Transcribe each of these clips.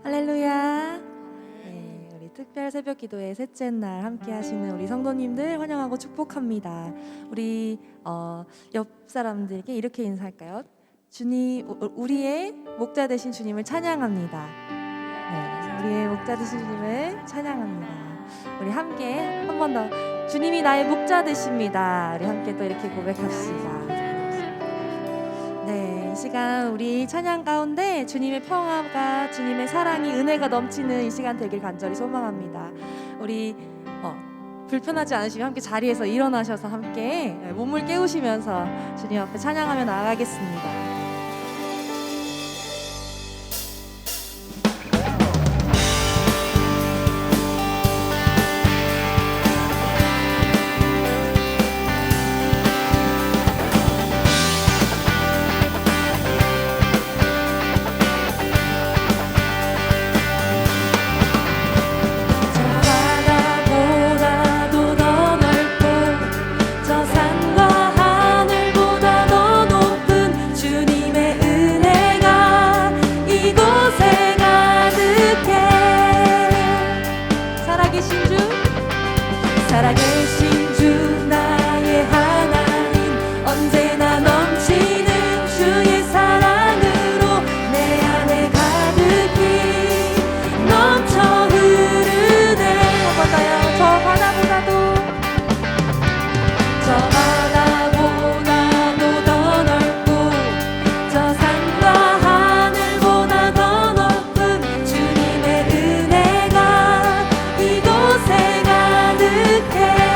할렐루야. 네, 우리 특별 새벽 기도의 셋째 날 함께 하시는 우리 성도님들 환영하고 축복합니다. 우리 옆 사람들에게 이렇게 인사할까요? 주님, 우리의 목자 되신 주님을 찬양합니다. 네, 우리의 목자 되신 주님을 찬양합니다. 우리 함께 한 번 더 주님이 나의 목자 되십니다. 우리 함께 또 이렇게 고백합시다. 네, 이 시간 우리 찬양 가운데 주님의 평화가, 주님의 사랑이, 은혜가 넘치는 이 시간 되길 간절히 소망합니다. 우리 불편하지 않으시면 함께 자리에서 일어나셔서 함께 몸을 깨우시면서 주님 앞에 찬양하며 나아가겠습니다. 살아계신 주 나의 하나님 언제나 넘치는 주의 사랑으로 내 안에 가득히 넘쳐 흐르네. 한 번 더요. 저 바다보다도 더 넓고 저 산과 하늘보다 더 높은 주님의 은혜가 이곳에 가득해.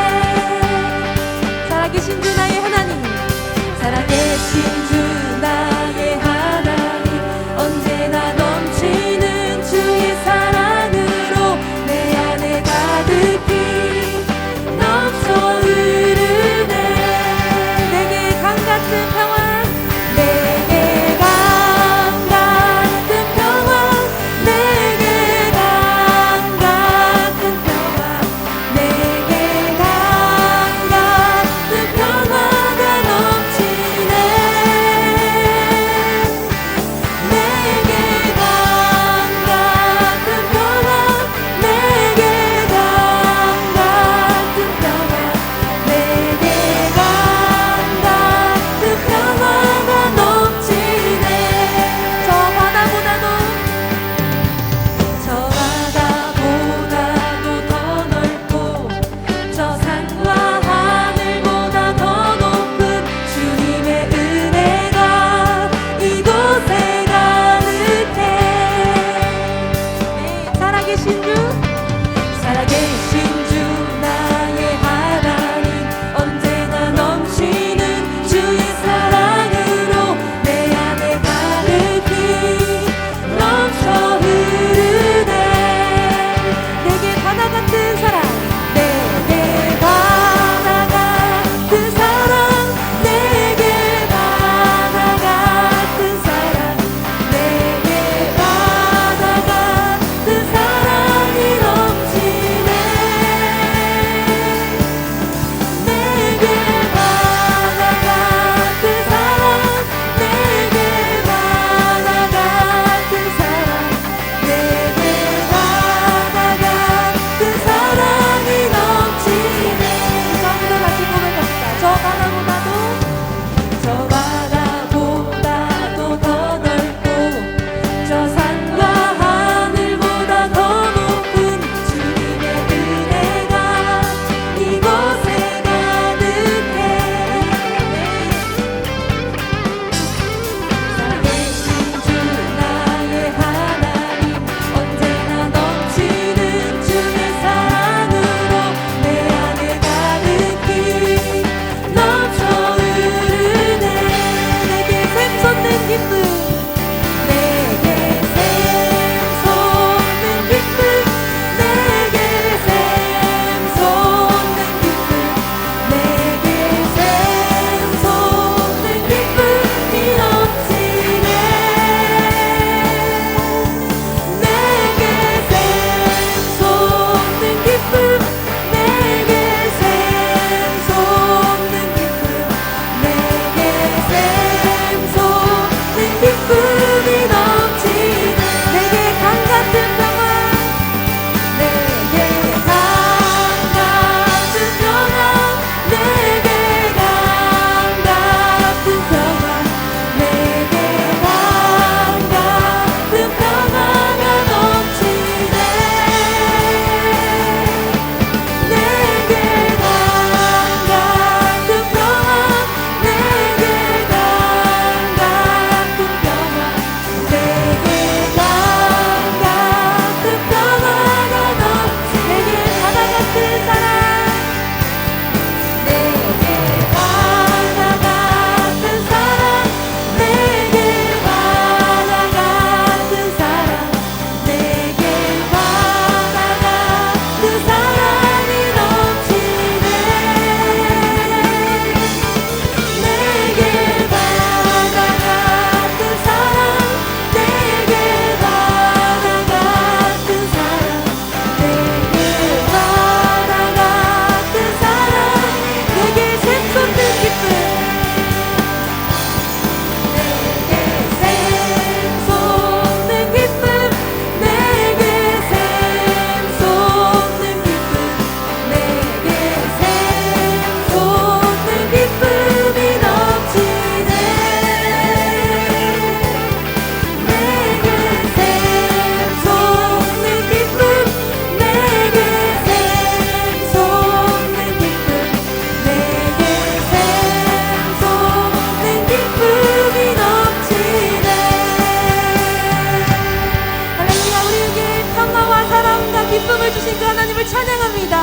하나님을 찬양합니다.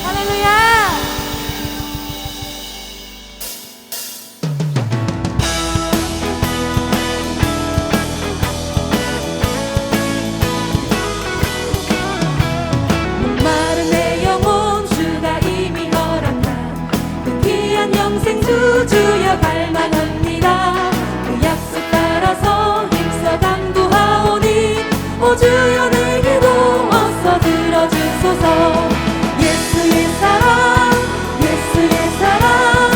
할렐루야. 목마른 내 영혼 주가 이미 허락한 그 귀한 영생주 주여 갈망합니다. 그 약속 따라서 힘써 당부하오니 오 주여 내게도 어서 들어주소서. 예수의 사랑 예수의 사랑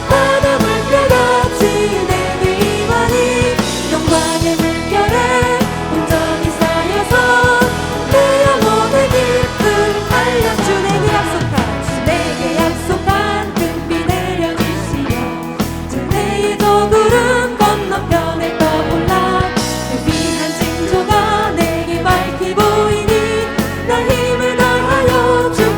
바다 물결같이 내게 임하니 영광의 물결에 온전히 쌓여서 내 영혼의 깊은 한량 주 내게 약속한 금비 내려주시며 주 내의 저 구름 건너편에 떠올라 그 귀한 징조가 내게 밝히 보이니 날 힘을 다하여 주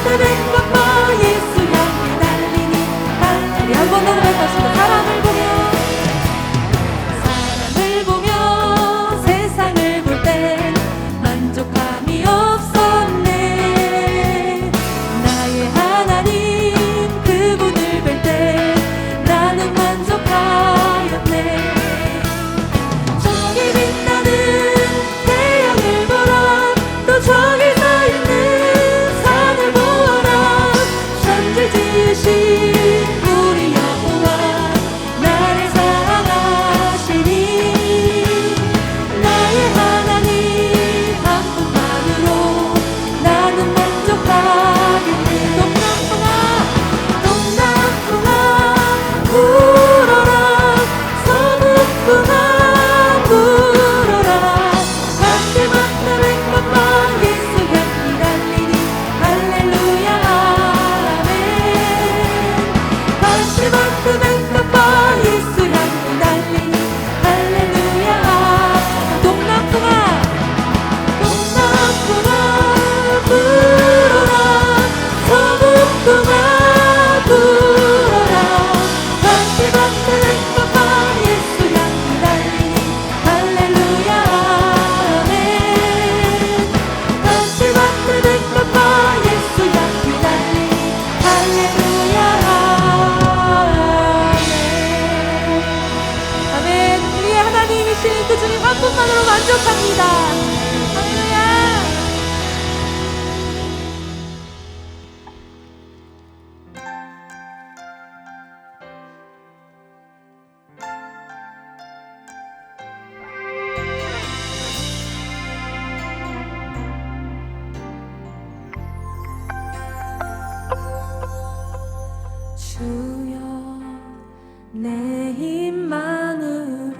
마시밭에 백합화 예수 향기 달리니 우리 한 번 더 고백합시다. 사랑을 보며 세상을 볼 땐 만족함이 없었네. 나의 하나님 그분을 뵐 때 나는 만족하였네. 저기 빛나는 태양을 보라. 또 저기 서 있는 산을 보아라. 천지 지으신 우리 여호와 나를 사랑하시니 나의 하나님 한 분만으로 나는 만족하겠네. 동남풍아 불어라. 서북풍아 불어라. 마시밭에 백합화 예수 향기 달리니 할렐루야 아멘. 마시밭에 백합화 예수 향기 달리니 할렐루야 아멘. 동남풍아 불어라. 서북풍아 불어라. 마시밭에 백합화 예수 향기 달리니 할렐루야 아멘. 마시밭에 백합화 예수 향기 달리니 할렐루야 아멘. 아멘. 우리의 하나님이신 그 주님 한 분만으로 만족합니다. 할렐루야. 주여 내 힘만으로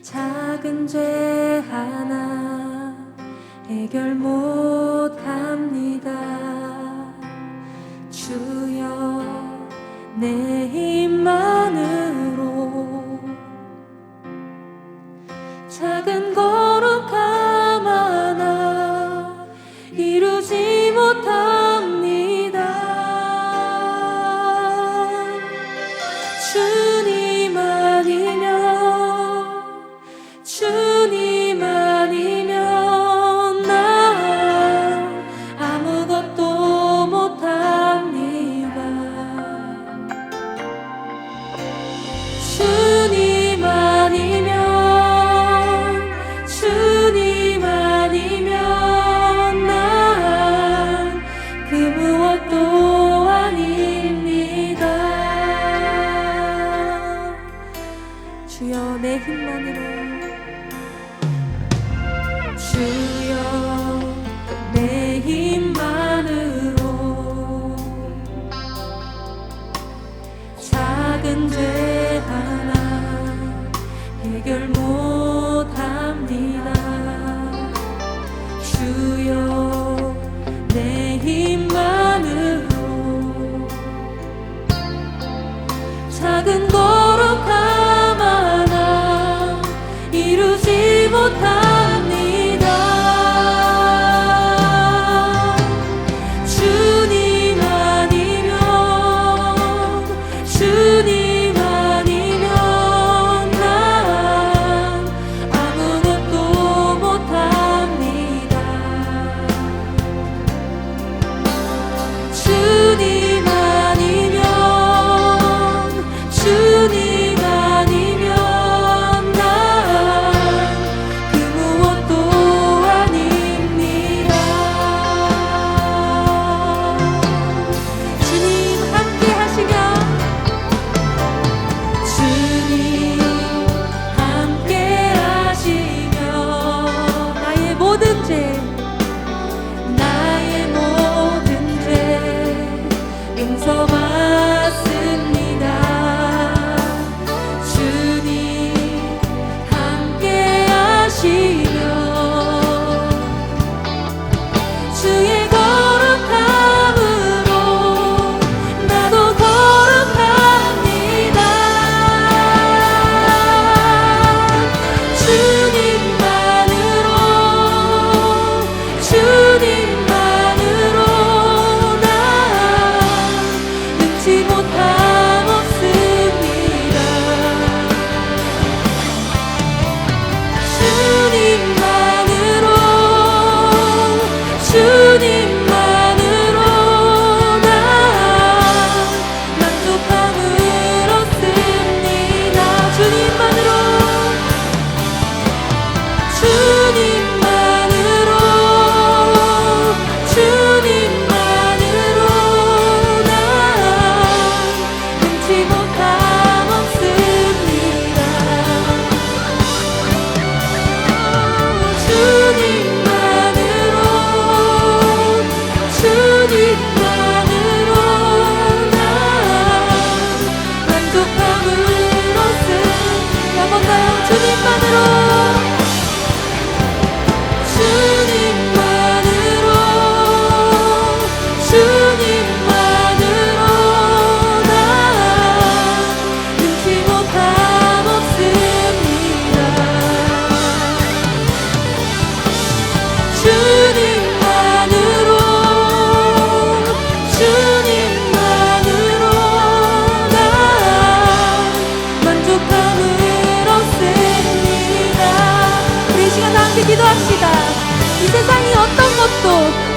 작은 죄 하나 해결 못합니다. 주여 내 힘만으로 작은 거룩함 하나 이루지 못합니다. 주님 아니면 나 아무것도 못합니다. 주님 아니면 난 그 무엇도 아닙니다. 주여 내 힘만으로 주여 내 힘만으로 작은 죄 하나 해결 못합니다. 주여 내 힘만으로 작은 거룩함 하나 이루지 못합니다. 주님 아니면 난 아무것도 못합니다.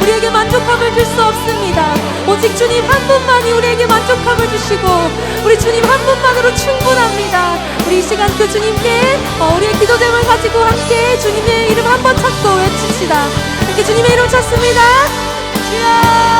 우리에게 만족함을 줄 수 없습니다. 오직 주님 한 분만이 우리에게 만족함을 주시고 우리 주님 한 분만으로 충분합니다. 우리 이 시간 그 주님께 우리의 기도 제목을 가지고 함께 주님의 이름 한번 찾고 외칩시다. 함께 주님의 이름 찾습니다. 주여.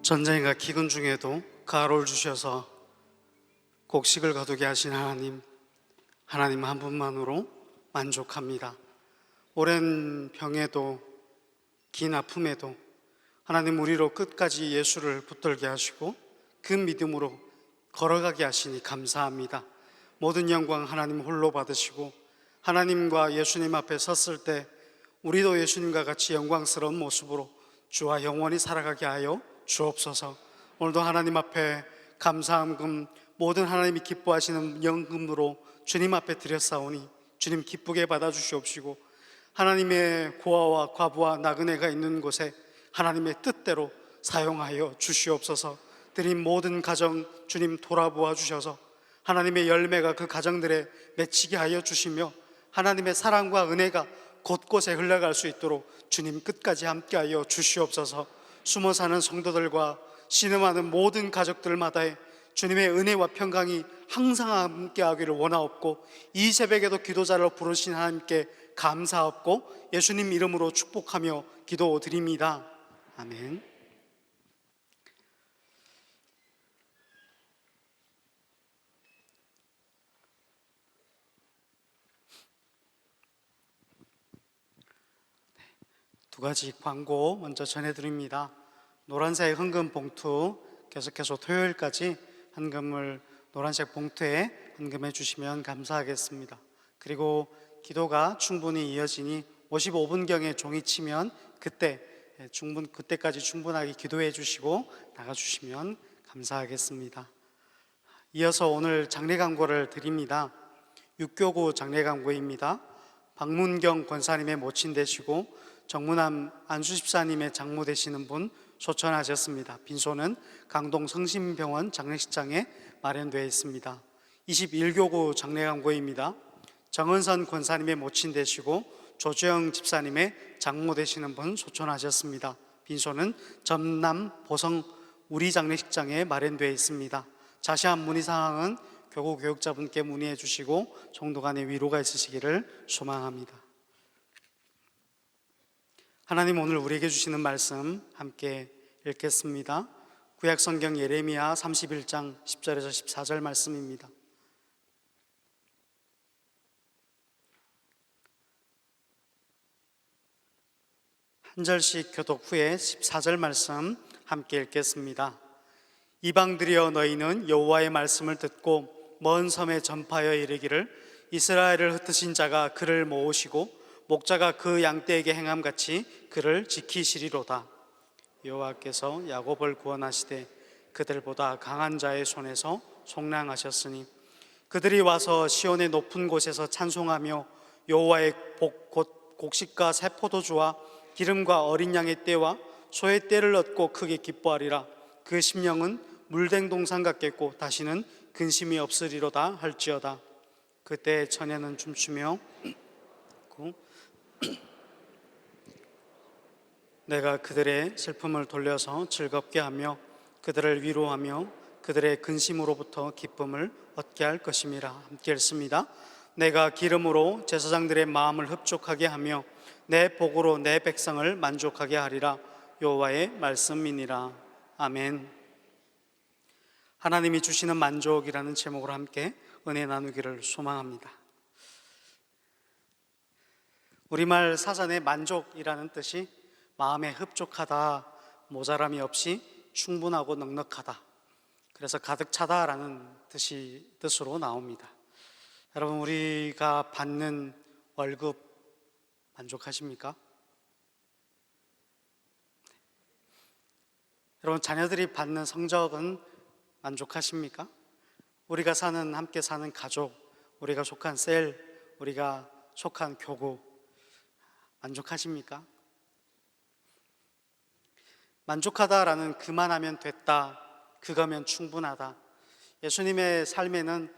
전쟁과 기근 중에도 가로를 주셔서 곡식을 거두게 하신 하나님 한 분만으로 만족합니다. 오랜 병에도 긴 아픔에도 하나님 우리로 끝까지 예수를 붙들게 하시고 그 믿음으로 걸어가게 하시니 감사합니다. 모든 영광 하나님 홀로 받으시고 하나님과 예수님 앞에 섰을 때 우리도 예수님과 같이 영광스러운 모습으로 주와 영원히 살아가게 하여 주옵소서. 오늘도 하나님 앞에 감사함금 모든 하나님이 기뻐하시는 연금으로 주님 앞에 드렸사오니 주님 기쁘게 받아주시옵시고 하나님의 고아와 과부와 나그네가 있는 곳에 하나님의 뜻대로 사용하여 주시옵소서. 드린 모든 가정 주님 돌아보아 주셔서 하나님의 열매가 그 가정들에 맺히게 하여 주시며 하나님의 사랑과 은혜가 곳곳에 흘러갈 수 있도록 주님 끝까지 함께하여 주시옵소서. 숨어 사는 성도들과 신음하는 모든 가족들마다의 주님의 은혜와 평강이 항상 함께하기를 원하옵고 이 새벽에도 기도자를 부르신 하나님께 감사하옵고 예수님 이름으로 축복하며 기도드립니다. 아멘. 두 가지 광고 먼저 전해드립니다. 노란색 헌금 봉투 계속해서 토요일까지 헌금을 노란색 봉투에 헌금해 주시면 감사하겠습니다. 그리고 기도가 충분히 이어지니 55분경에 종이 치면 그때까지 충분하게 기도해 주시고 나가주시면 감사하겠습니다. 이어서 오늘 장례 광고를 드립니다. 육교구 장례 광고입니다. 박문경 권사님의 모친 되시고 정문암 안수집사님의 장모 되시는 분 소천하셨습니다. 빈소는 강동 성심병원 장례식장에 마련되어 있습니다. 21교구 장례 광고입니다. 정은선 권사님의 모친 되시고 조주영 집사님의 장모 되시는 분 소천하셨습니다. 빈소는 전남 보성 우리 장례식장에 마련되어 있습니다. 자세한 문의사항은 교구 교육자분께 문의해 주시고 성도 간의 위로가 있으시기를 소망합니다. 하나님 오늘 우리에게 주시는 말씀 함께 읽겠습니다. 구약성경 예레미야 31장 10절에서 14절 말씀입니다. 한 절씩 교독 후에 14절 말씀 함께 읽겠습니다. 이방들이여 너희는 여호와의 말씀을 듣고 먼 섬에 전파하여 이르기를 이스라엘을 흩으신 자가 그를 모으시고 목자가 그 양떼에게 행함같이 그를 지키시리로다. 여호와께서 야곱을 구원하시되 그들보다 강한 자의 손에서 속량하셨으니 그들이 와서 시온의 높은 곳에서 찬송하며 여호와의 곡식과 새 포도주와 기름과 어린 양의 떼와 소의 떼를 얻고 크게 기뻐하리라. 그 심령은 물된 동산 같겠고 다시는 근심이 없으리로다 할지어다. 그때 처녀는 춤추며 내가 그들의 슬픔을 돌려서 즐겁게 하며 그들을 위로하며 그들의 근심으로부터 기쁨을 얻게 할 것임이라. 함께 읽습니다. 내가 기름으로 제사장들의 마음을 흡족하게 하며 내 복으로 내 백성을 만족하게 하리라. 여호와의 말씀이니라. 아멘. 하나님이 주시는 만족이라는 제목으로 함께 은혜 나누기를 소망합니다. 우리말 사전에 만족이라는 뜻이 마음에 흡족하다, 모자람이 없이 충분하고 넉넉하다, 그래서 가득 차다라는 뜻으로 나옵니다. 여러분, 우리가 받는 월급 만족하십니까? 여러분, 자녀들이 받는 성적은 만족하십니까? 우리가 함께 사는 가족, 우리가 속한 셀, 우리가 속한 교구 만족하십니까? 만족하다라는 그만하면 됐다, 그거면 충분하다. 예수님의 삶에는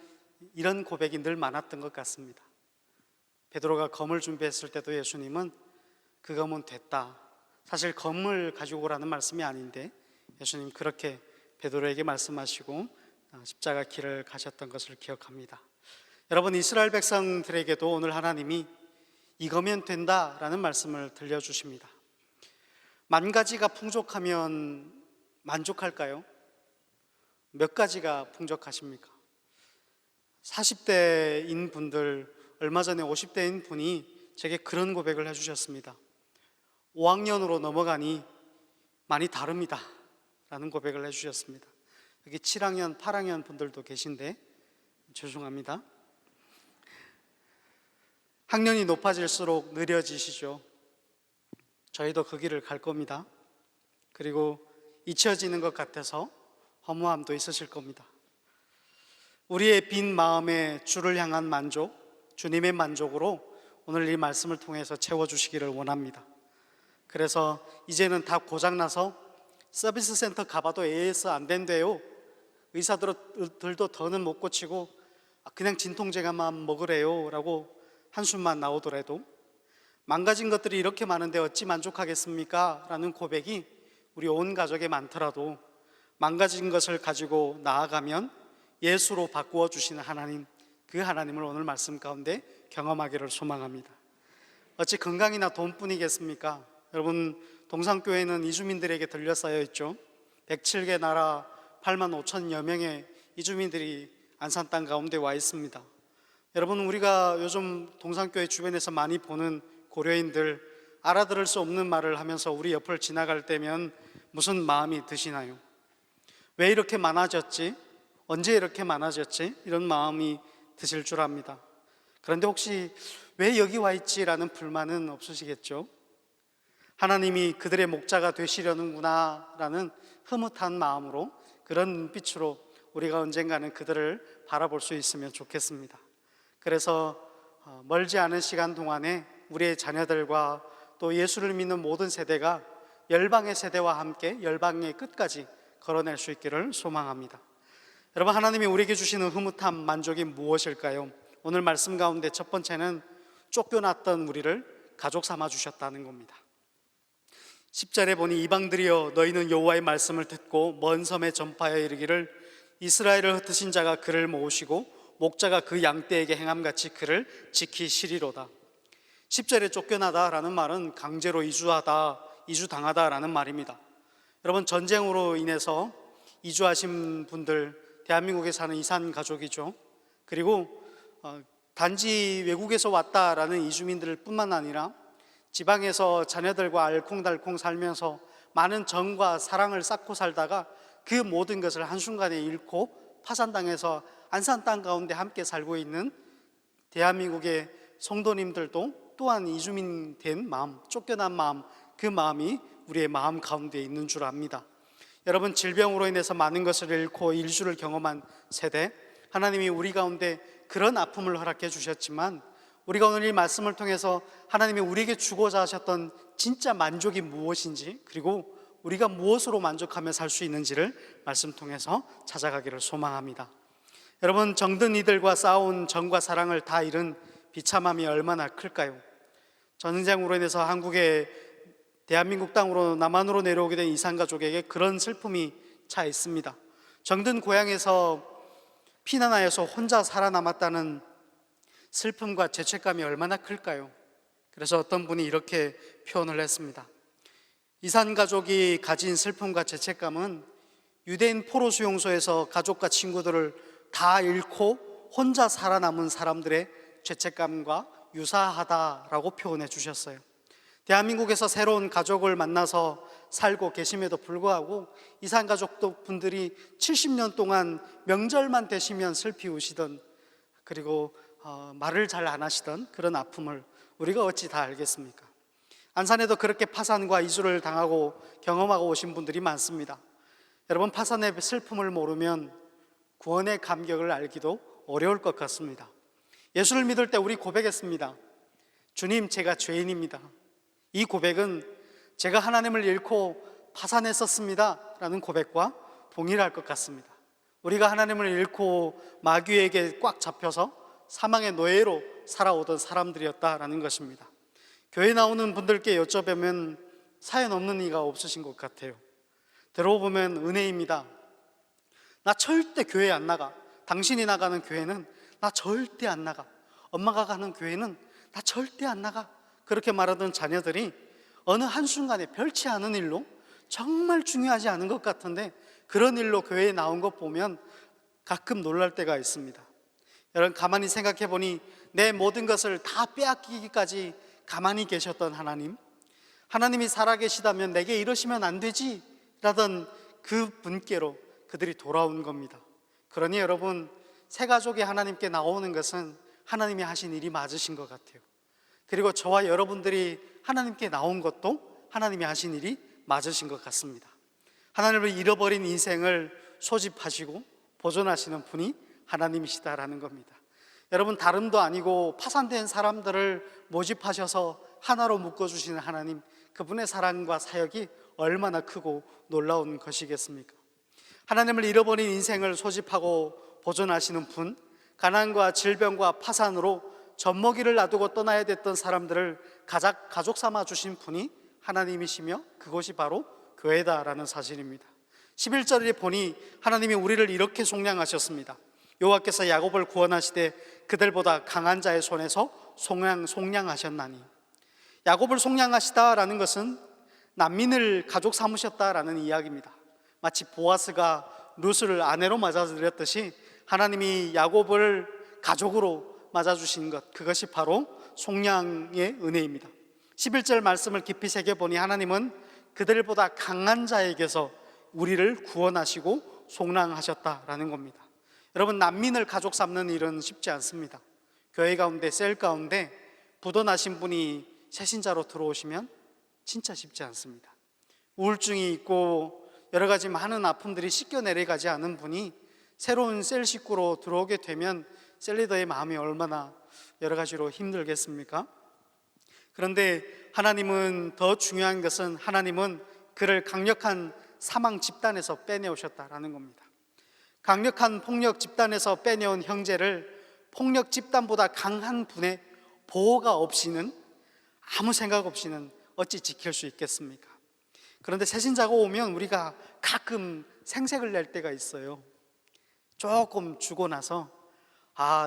이런 고백이 늘 많았던 것 같습니다. 베드로가 검을 준비했을 때도 예수님은 그거면 됐다. 사실 검을 가지고 오라는 말씀이 아닌데 예수님 그렇게 베드로에게 말씀하시고 십자가 길을 가셨던 것을 기억합니다. 여러분, 이스라엘 백성들에게도 오늘 하나님이 이거면 된다라는 말씀을 들려주십니다. 만 가지가 풍족하면 만족할까요? 몇 가지가 풍족하십니까? 40대인 분들, 얼마 전에 50대인 분이 제게 그런 고백을 해주셨습니다. 5학년으로 넘어가니 많이 다릅니다 라는 고백을 해주셨습니다. 여기 7학년, 8학년 분들도 계신데 죄송합니다. 학년이 높아질수록 느려지시죠. 저희도 그 길을 갈 겁니다. 그리고 잊혀지는 것 같아서 허무함도 있으실 겁니다. 우리의 빈 마음에 주를 향한 만족, 주님의 만족으로 오늘 이 말씀을 통해서 채워주시기를 원합니다. 그래서 이제는 다 고장나서 서비스 센터 가봐도 AS 안 된대요. 의사들도 더는 못 고치고 그냥 진통제만 먹으래요 라고 한숨만 나오더라도 망가진 것들이 이렇게 많은데 어찌 만족하겠습니까? 라는 고백이 우리 온 가족에 많더라도 망가진 것을 가지고 나아가면 예수로 바꾸어 주시는 하나님, 그 하나님을 오늘 말씀 가운데 경험하기를 소망합니다. 어찌 건강이나 돈뿐이겠습니까? 여러분, 동산교회는 이주민들에게 들려싸여 있죠. 107개 나라 8만 5천여 명의 이주민들이 안산 땅 가운데 와 있습니다. 여러분, 우리가 요즘 동산교회 주변에서 많이 보는 고려인들, 알아들을 수 없는 말을 하면서 우리 옆을 지나갈 때면 무슨 마음이 드시나요? 왜 이렇게 많아졌지? 언제 이렇게 많아졌지? 이런 마음이 드실 줄 압니다. 그런데 혹시 왜 여기 와 있지라는 불만은 없으시겠죠? 하나님이 그들의 목자가 되시려는구나 라는 흐뭇한 마음으로, 그런 눈빛으로 우리가 언젠가는 그들을 바라볼 수 있으면 좋겠습니다. 그래서 멀지 않은 시간 동안에 우리의 자녀들과 또 예수를 믿는 모든 세대가 열방의 세대와 함께 열방의 끝까지 걸어낼 수 있기를 소망합니다. 여러분, 하나님이 우리에게 주시는 흐뭇함, 만족이 무엇일까요? 오늘 말씀 가운데 첫 번째는 쫓겨났던 우리를 가족 삼아 주셨다는 겁니다. 10절에 보니 이방들이여 너희는 여호와의 말씀을 듣고 먼 섬에 전파하여 이르기를 이스라엘을 흩으신 자가 그를 모으시고 목자가 그 양떼에게 행함같이 그를 지키시리로다. 10절에 쫓겨나다라는 말은 강제로 이주당하다라는 말입니다. 여러분, 전쟁으로 인해서 이주하신 분들, 대한민국에 사는 이산 가족이죠. 그리고 단지 외국에서 왔다라는 이주민들 뿐만 아니라 지방에서 자녀들과 알콩달콩 살면서 많은 정과 사랑을 쌓고 살다가 그 모든 것을 한순간에 잃고 파산당해서 안산 땅 가운데 함께 살고 있는 대한민국의 성도님들도 또한 이주민 된 마음, 쫓겨난 마음, 그 마음이 우리의 마음 가운데 있는 줄 압니다. 여러분, 질병으로 인해서 많은 것을 잃고 일주를 경험한 세대, 하나님이 우리 가운데 그런 아픔을 허락해 주셨지만 우리가 오늘 이 말씀을 통해서 하나님이 우리에게 주고자 하셨던 진짜 만족이 무엇인지, 그리고 우리가 무엇으로 만족하며 살 수 있는지를 말씀 통해서 찾아가기를 소망합니다. 여러분, 정든 이들과 싸운 정과 사랑을 다 잃은 비참함이 얼마나 클까요? 전쟁으로 인해서 한국에 대한민국 땅으로 남한으로 내려오게 된 이산가족에게 그런 슬픔이 차 있습니다. 정든 고향에서 피난하여서 혼자 살아남았다는 슬픔과 죄책감이 얼마나 클까요? 그래서 어떤 분이 이렇게 표현을 했습니다. 이산가족이 가진 슬픔과 죄책감은 유대인 포로 수용소에서 가족과 친구들을 다 잃고 혼자 살아남은 사람들의 죄책감과 유사하다라고 표현해 주셨어요. 대한민국에서 새로운 가족을 만나서 살고 계심에도 불구하고 이산가족 분들이 70년 동안 명절만 되시면 슬피 우시던, 그리고 말을 잘 안 하시던 그런 아픔을 우리가 어찌 다 알겠습니까? 안산에도 그렇게 파산과 이주를 당하고 경험하고 오신 분들이 많습니다. 여러분, 파산의 슬픔을 모르면 구원의 감격을 알기도 어려울 것 같습니다. 예수를 믿을 때 우리 고백했습니다. 주님, 제가 죄인입니다. 이 고백은 제가 하나님을 잃고 파산했었습니다 라는 고백과 동일할 것 같습니다. 우리가 하나님을 잃고 마귀에게 꽉 잡혀서 사망의 노예로 살아오던 사람들이었다라는 것입니다. 교회 나오는 분들께 여쭤보면 사연 없는 이가 없으신 것 같아요. 들어보면 은혜입니다. 나 절대 교회 안 나가. 당신이 나가는 교회는 나 절대 안 나가. 엄마가 가는 교회는 나 절대 안 나가. 그렇게 말하던 자녀들이 어느 한순간에 별치 않은 일로, 정말 중요하지 않은 것 같은데 그런 일로 교회에 나온 것 보면 가끔 놀랄 때가 있습니다. 여러분, 가만히 생각해 보니 내 모든 것을 다 빼앗기기까지 가만히 계셨던 하나님, 하나님이 살아계시다면 내게 이러시면 안 되지 라던 그 분께로 그들이 돌아온 겁니다. 그러니 여러분, 새 가족이 하나님께 나오는 것은 하나님이 하신 일이 맞으신 것 같아요. 그리고 저와 여러분들이 하나님께 나온 것도 하나님이 하신 일이 맞으신 것 같습니다. 하나님을 잃어버린 인생을 소집하시고 보존하시는 분이 하나님이시다라는 겁니다. 여러분, 다름도 아니고 파산된 사람들을 모집하셔서 하나로 묶어주시는 하나님, 그분의 사랑과 사역이 얼마나 크고 놀라운 것이겠습니까? 하나님을 잃어버린 인생을 소집하고 보존하시는 분, 가난과 질병과 파산으로 젖먹이를 놔두고 떠나야 됐던 사람들을 가족 삼아 주신 분이 하나님이시며 그것이 바로 교회다라는 사실입니다. 11절에 보니 하나님이 우리를 이렇게 속량하셨습니다. 여호와께서 야곱을 구원하시되 그들보다 강한 자의 손에서 속량하셨나니. 야곱을 속량하시다라는 것은 난민을 가족 삼으셨다라는 이야기입니다. 마치 보아스가 룻을 아내로 맞아들였듯이 하나님이 야곱을 가족으로 맞아주신 것, 그것이 바로 속량의 은혜입니다. 11절 말씀을 깊이 새겨보니 하나님은 그들보다 강한 자에게서 우리를 구원하시고 속량하셨다라는 겁니다. 여러분, 난민을 가족 삼는 일은 쉽지 않습니다. 교회 가운데, 셀 가운데 부도나신 분이 새신자로 들어오시면 진짜 쉽지 않습니다. 우울증이 있고 여러 가지 많은 아픔들이 씻겨 내려가지 않은 분이 새로운 셀 식구로 들어오게 되면 셀 리더의 마음이 얼마나 여러 가지로 힘들겠습니까? 그런데 하나님은, 더 중요한 것은 하나님은 그를 강력한 사망 집단에서 빼내오셨다라는 겁니다. 강력한 폭력 집단에서 빼내온 형제를 폭력 집단보다 강한 분의 보호가 없이는, 아무 생각 없이는 어찌 지킬 수 있겠습니까? 그런데 새신자가 오면 우리가 가끔 생색을 낼 때가 있어요. 조금 주고 나서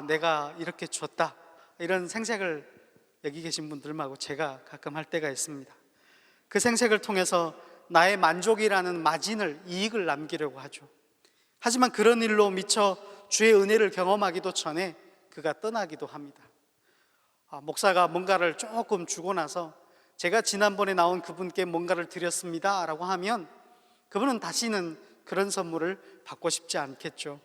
내가 이렇게 줬다, 이런 생색을 여기 계신 분들하고 제가 가끔 할 때가 있습니다. 그 생색을 통해서 나의 만족이라는 마진을, 이익을 남기려고 하죠. 하지만 그런 일로 미처 주의 은혜를 경험하기도 전에 그가 떠나기도 합니다. 목사가 뭔가를 조금 주고 나서 제가 지난번에 나온 그분께 뭔가를 드렸습니다 라고 하면 그분은 다시는 그런 선물을 받고 싶지 않겠죠.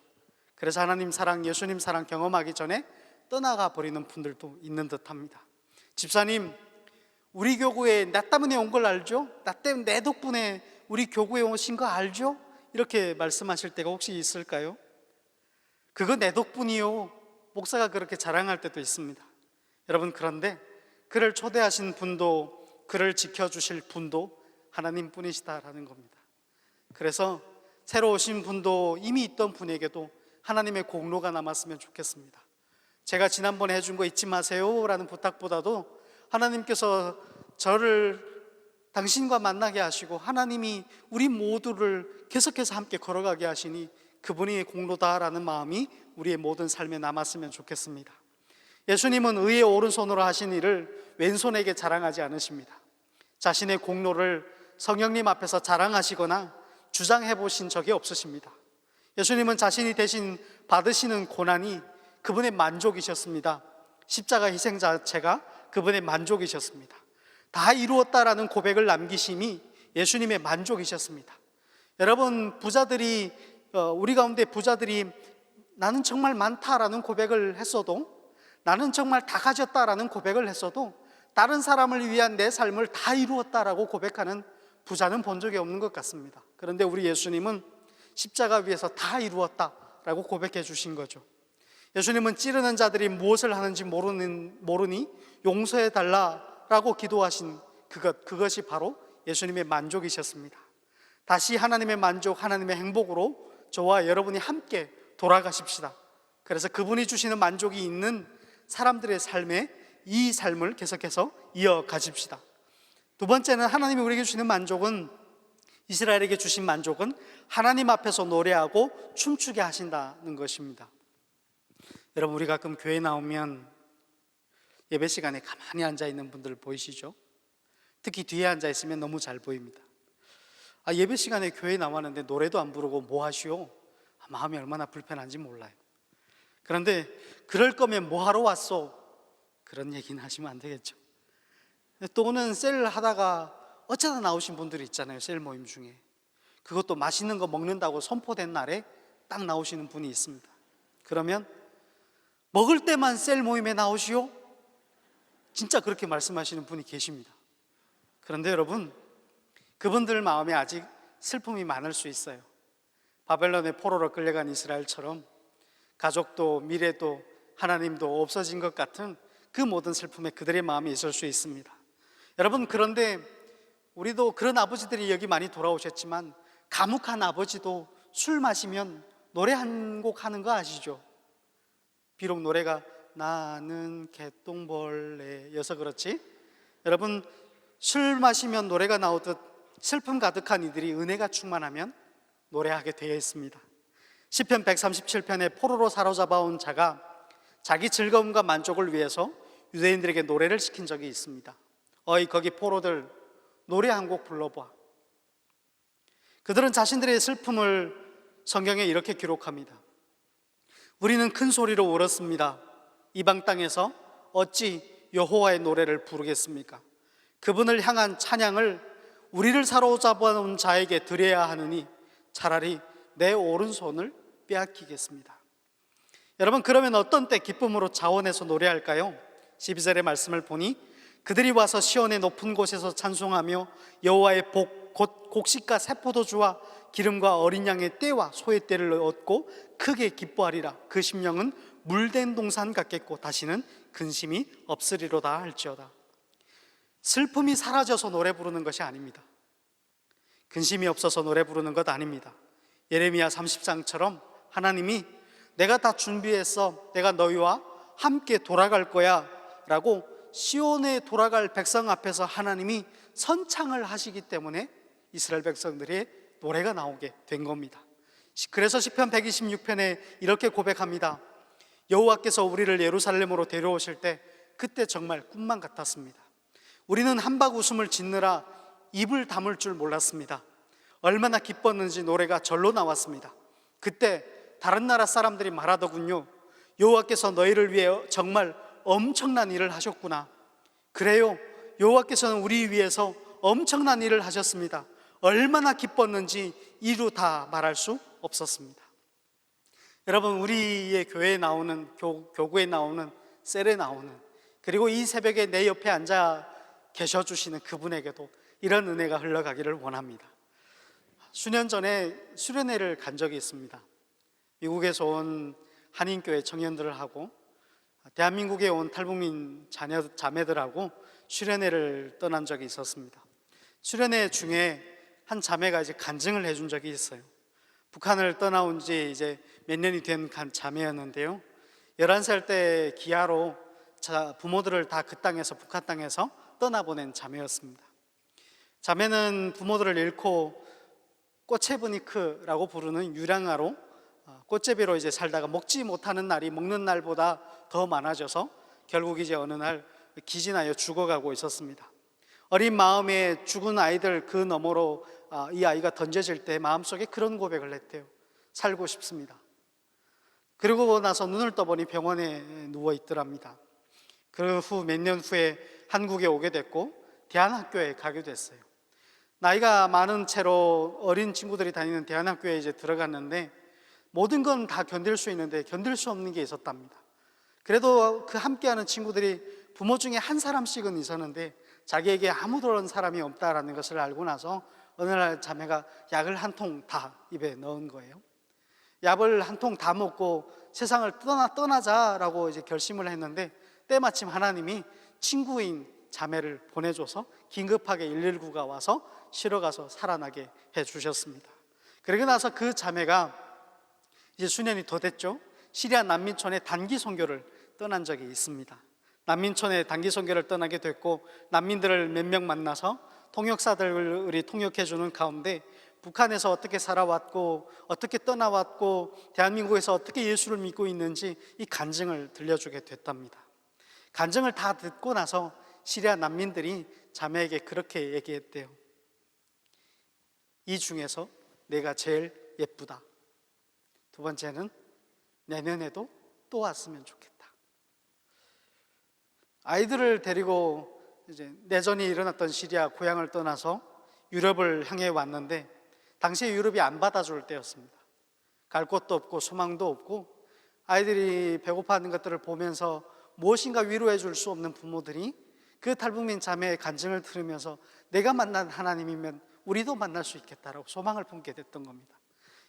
그래서 하나님 사랑, 예수님 사랑 경험하기 전에 떠나가 버리는 분들도 있는 듯 합니다. 집사님, 우리 교구에 나 때문에 온 걸 알죠? 나 때문에, 내 덕분에 우리 교구에 오신 거 알죠? 이렇게 말씀하실 때가 혹시 있을까요? 그거 내 덕분이요. 목사가 그렇게 자랑할 때도 있습니다. 여러분, 그런데 그를 초대하신 분도, 그를 지켜주실 분도 하나님 뿐이시다라는 겁니다. 그래서 새로 오신 분도, 이미 있던 분에게도 하나님의 공로가 남았으면 좋겠습니다. 제가 지난번에 해준 거 잊지 마세요 라는 부탁보다도 하나님께서 저를 당신과 만나게 하시고 하나님이 우리 모두를 계속해서 함께 걸어가게 하시니 그분이 공로다라는 마음이 우리의 모든 삶에 남았으면 좋겠습니다. 예수님은 의의 오른손으로 하신 일을 왼손에게 자랑하지 않으십니다. 자신의 공로를 성령님 앞에서 자랑하시거나 주장해 보신 적이 없으십니다. 예수님은 자신이 대신 받으시는 고난이 그분의 만족이셨습니다. 십자가 희생 자체가 그분의 만족이셨습니다. 다 이루었다라는 고백을 남기심이 예수님의 만족이셨습니다. 여러분, 부자들이 우리 가운데 부자들이 나는 정말 많다라는 고백을 했어도, 나는 정말 다 가졌다라는 고백을 했어도 다른 사람을 위한 내 삶을 다 이루었다라고 고백하는 부자는 본 적이 없는 것 같습니다. 그런데 우리 예수님은 십자가 위에서 다 이루었다라고 고백해 주신 거죠. 예수님은 찌르는 자들이 무엇을 하는지 모르니 용서해 달라라고 기도하신 그것이 바로 예수님의 만족이셨습니다. 다시 하나님의 만족, 하나님의 행복으로 저와 여러분이 함께 돌아가십시다. 그래서 그분이 주시는 만족이 있는 사람들의 삶에 이 삶을 계속해서 이어가십시다. 두 번째는 하나님이 우리에게 주시는 만족은, 이스라엘에게 주신 만족은 하나님 앞에서 노래하고 춤추게 하신다는 것입니다. 여러분, 우리 가끔 교회 나오면 예배 시간에 가만히 앉아 있는 분들 보이시죠? 특히 뒤에 앉아 있으면 너무 잘 보입니다. 예배 시간에 교회 나왔는데 노래도 안 부르고 뭐 하시오? 마음이 얼마나 불편한지 몰라요. 그런데 그럴 거면 뭐 하러 왔소? 그런 얘기는 하시면 안 되겠죠. 또는 셀 하다가 어쩌다 나오신 분들이 있잖아요. 셀 모임 중에 그것도 맛있는 거 먹는다고 선포된 날에 딱 나오시는 분이 있습니다. 그러면 먹을 때만 셀 모임에 나오시오? 진짜 그렇게 말씀하시는 분이 계십니다. 그런데 여러분, 그분들 마음에 아직 슬픔이 많을 수 있어요. 바벨론의 포로로 끌려간 이스라엘처럼 가족도 미래도 하나님도 없어진 것 같은 그 모든 슬픔에 그들의 마음이 있을 수 있습니다. 여러분, 그런데 우리도 그런 아버지들이 여기 많이 돌아오셨지만 감옥한 아버지도 술 마시면 노래 한 곡 하는 거 아시죠? 비록 노래가 나는 개똥벌레여서 그렇지, 여러분, 술 마시면 노래가 나오듯 슬픔 가득한 이들이 은혜가 충만하면 노래하게 되어 있습니다. 시편 137편에 포로로 사로잡아온 자가 자기 즐거움과 만족을 위해서 유대인들에게 노래를 시킨 적이 있습니다. 어이 거기 포로들, 노래 한 곡 불러봐. 그들은 자신들의 슬픔을 성경에 이렇게 기록합니다. 우리는 큰 소리로 울었습니다. 이방 땅에서 어찌 여호와의 노래를 부르겠습니까? 그분을 향한 찬양을 우리를 사로잡아온 자에게 드려야 하느니 차라리 내 오른손을 빼앗기겠습니다. 여러분, 그러면 어떤 때 기쁨으로 자원해서 노래할까요? 12절의 말씀을 보니 그들이 와서 시온의 높은 곳에서 찬송하며 여호와의 복, 곧 곡식과 새포도주와 기름과 어린 양의 떼와 소의 떼를 얻고 크게 기뻐하리라. 그 심령은 물된 동산 같겠고 다시는 근심이 없으리로다 할지어다. 슬픔이 사라져서 노래 부르는 것이 아닙니다. 근심이 없어서 노래 부르는 것 아닙니다. 예레미야 30장처럼 하나님이 내가 다 준비했어, 내가 너희와 함께 돌아갈 거야 라고 시온에 돌아갈 백성 앞에서 하나님이 선창을 하시기 때문에 이스라엘 백성들의 노래가 나오게 된 겁니다. 그래서 시편 126편에 이렇게 고백합니다. 여호와께서 우리를 예루살렘으로 데려오실 때 그때 정말 꿈만 같았습니다. 우리는 한박 웃음을 짓느라 입을 다물 줄 몰랐습니다. 얼마나 기뻤는지 노래가 절로 나왔습니다. 그때 다른 나라 사람들이 말하더군요. 여호와께서 너희를 위해 정말 엄청난 일을 하셨구나. 그래요, 여호와께서는 우리 위해서 엄청난 일을 하셨습니다. 얼마나 기뻤는지 이루 다 말할 수 없었습니다. 여러분, 우리의 교회에 나오는 교구에 나오는 셀에 나오는, 그리고 이 새벽에 내 옆에 앉아 계셔주시는 그분에게도 이런 은혜가 흘러가기를 원합니다. 수년 전에 수련회를 간 적이 있습니다. 미국에서 온 한인교회 청년들을 하고 대한민국에 온 탈북민 자매들하고 수련회를 떠난 적이 있었습니다. 수련회 중에 한 자매가 이제 간증을 해준 적이 있어요. 북한을 떠나온 지 이제 몇 년이 된 자매였는데요. 11살 때 기아로 부모들을 다 그 땅에서, 북한 땅에서 떠나보낸 자매였습니다. 자매는 부모들을 잃고 꼬체브니크라고 부르는 유랑아로 꽃제비로 이제 살다가 먹지 못하는 날이 먹는 날보다 더 많아져서 결국 이제 어느 날 기진하여 죽어가고 있었습니다. 어린 마음에 죽은 아이들 그 너머로 이 아이가 던져질 때 마음속에 그런 고백을 했대요. 살고 싶습니다. 그러고 나서 눈을 떠보니 병원에 누워 있더랍니다. 그 후 몇 년 후에 한국에 오게 됐고 대안학교에 가게 됐어요. 나이가 많은 채로 어린 친구들이 다니는 대안학교에 이제 들어갔는데 모든 건 다 견딜 수 있는데 견딜 수 없는 게 있었답니다. 그래도 그 함께하는 친구들이 부모 중에 한 사람씩은 있었는데 자기에게 아무런 사람이 없다라는 것을 알고 나서 어느 날 자매가 약을 한 통 다 입에 넣은 거예요. 약을 한 통 다 먹고 세상을 떠나자라고 이제 결심을 했는데 때마침 하나님이 친구인 자매를 보내줘서 긴급하게 119가 와서 실어가서 살아나게 해주셨습니다. 그러고 나서 그 자매가 이제 수년이 더 됐죠. 시리아 난민촌에 단기 선교를 떠난 적이 있습니다. 난민촌에 단기 선교를 떠나게 됐고 난민들을 몇 명 만나서 통역사들이 통역해주는 가운데 북한에서 어떻게 살아왔고 어떻게 떠나왔고 대한민국에서 어떻게 예수를 믿고 있는지 이 간증을 들려주게 됐답니다. 간증을 다 듣고 나서 시리아 난민들이 자매에게 그렇게 얘기했대요. 이 중에서 내가 제일 예쁘다. 두 번째는 내년에도 또 왔으면 좋겠다. 아이들을 데리고 이제 내전이 일어났던 시리아 고향을 떠나서 유럽을 향해 왔는데 당시에 유럽이 안 받아줄 때였습니다. 갈 곳도 없고 소망도 없고 아이들이 배고파하는 것들을 보면서 무엇인가 위로해 줄 수 없는 부모들이 그 탈북민 자매의 간증을 들으면서 내가 만난 하나님이면 우리도 만날 수 있겠다라고 소망을 품게 됐던 겁니다.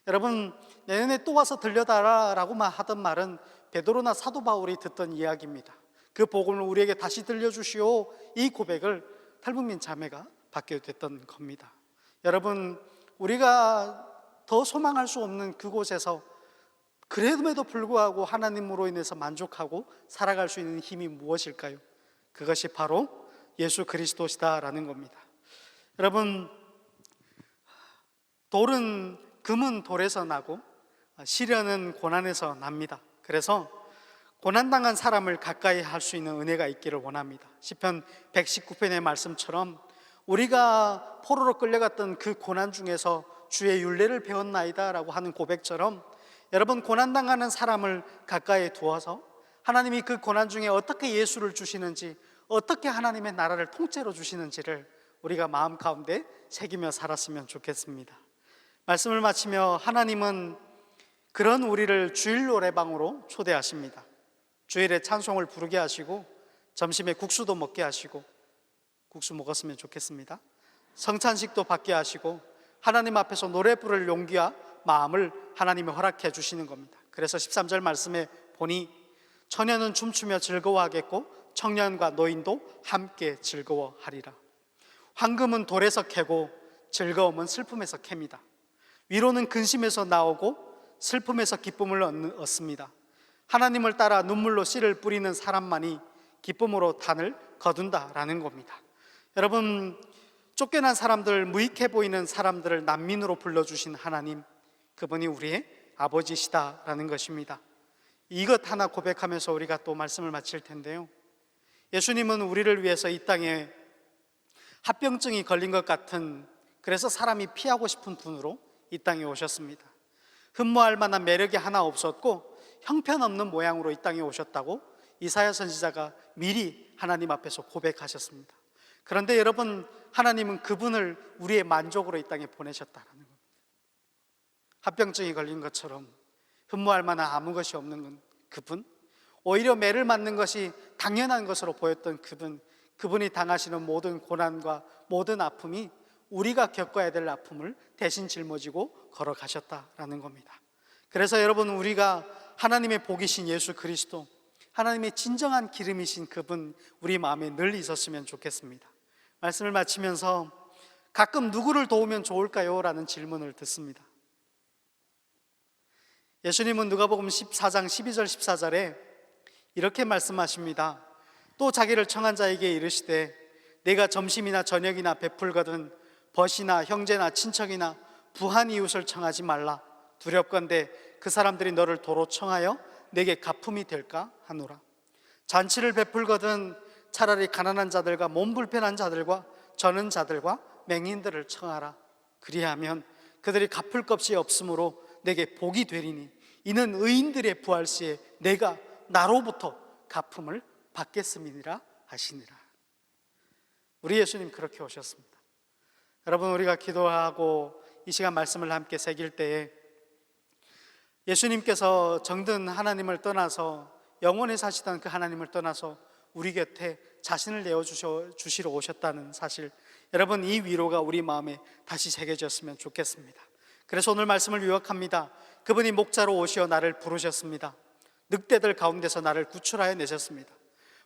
여러분, 내년에 또 와서 들려달라고 하던 말은 베드로나 사도 바울이 듣던 이야기입니다. 그 복음을 우리에게 다시 들려주시오, 이 고백을 탈북민 자매가 받게 됐던 겁니다. 여러분, 우리가 더 소망할 수 없는 그곳에서 그럼에도 불구하고 하나님으로 인해서 만족하고 살아갈 수 있는 힘이 무엇일까요? 그것이 바로 예수 그리스도시다라는 겁니다. 여러분, 금은 돌에서 나고 시련은 고난에서 납니다. 그래서 고난당한 사람을 가까이 할 수 있는 은혜가 있기를 원합니다. 시편 119편의 말씀처럼 우리가 포로로 끌려갔던 그 고난 중에서 주의 율례를 배웠나이다 라고 하는 고백처럼 여러분, 고난당하는 사람을 가까이 두어서 하나님이 그 고난 중에 어떻게 예수를 주시는지, 어떻게 하나님의 나라를 통째로 주시는지를 우리가 마음 가운데 새기며 살았으면 좋겠습니다. 말씀을 마치며 하나님은 그런 우리를 주일 노래방으로 초대하십니다. 주일에 찬송을 부르게 하시고 점심에 국수도 먹게 하시고, 국수 먹었으면 좋겠습니다. 성찬식도 받게 하시고 하나님 앞에서 노래 부를 용기와 마음을 하나님이 허락해 주시는 겁니다. 그래서 13절 말씀에 보니 처녀는 춤추며 즐거워하겠고 청년과 노인도 함께 즐거워하리라. 황금은 돌에서 캐고 즐거움은 슬픔에서 캡니다. 위로는 근심에서 나오고 슬픔에서 기쁨을 얻습니다. 하나님을 따라 눈물로 씨를 뿌리는 사람만이 기쁨으로 단을 거둔다라는 겁니다. 여러분, 쫓겨난 사람들, 무익해 보이는 사람들을 난민으로 불러주신 하나님, 그분이 우리의 아버지시다라는 것입니다. 이것 하나 고백하면서 우리가 또 말씀을 마칠 텐데요, 예수님은 우리를 위해서 이 땅에 합병증이 걸린 것 같은, 그래서 사람이 피하고 싶은 분으로 이 땅에 오셨습니다. 흠모할 만한 매력이 하나 없었고 형편없는 모양으로 이 땅에 오셨다고 이사야 선지자가 미리 하나님 앞에서 고백하셨습니다. 그런데 여러분, 하나님은 그분을 우리의 만족으로 이 땅에 보내셨다는 겁니다. 합병증이 걸린 것처럼 흠모할 만한 아무 것이 없는 그분, 오히려 매를 맞는 것이 당연한 것으로 보였던 그분이 당하시는 모든 고난과 모든 아픔이 우리가 겪어야 될 아픔을 대신 짊어지고 걸어가셨다라는 겁니다. 그래서 여러분, 우리가 하나님의 복이신 예수 그리스도, 하나님의 진정한 기름이신 그분, 우리 마음에 늘 있었으면 좋겠습니다. 말씀을 마치면서 가끔 누구를 도우면 좋을까요? 라는 질문을 듣습니다. 예수님은 누가복음 14장 12절 14절에 이렇게 말씀하십니다. 또 자기를 청한 자에게 이르시되 내가 점심이나 저녁이나 베풀거든 벗이나 형제나 친척이나 부한 이웃을 청하지 말라. 두렵건대 그 사람들이 너를 도로 청하여 내게 가품이 될까 하노라. 잔치를 베풀거든 차라리 가난한 자들과 몸 불편한 자들과 저는 자들과 맹인들을 청하라. 그리하면 그들이 갚을 것이 없으므로 내게 복이 되리니 이는 의인들의 부활시에 내가 나로부터 가품을 받겠음이니라 하시니라. 우리 예수님 그렇게 오셨습니다. 여러분, 우리가 기도하고 이 시간 말씀을 함께 새길 때에 예수님께서 정든 하나님을 떠나서 영원히 사시던 그 하나님을 떠나서 우리 곁에 자신을 내어주시러 오셨다는 사실, 여러분, 이 위로가 우리 마음에 다시 새겨졌으면 좋겠습니다. 그래서 오늘 말씀을 요약합니다. 그분이 목자로 오시어 나를 부르셨습니다. 늑대들 가운데서 나를 구출하여 내셨습니다.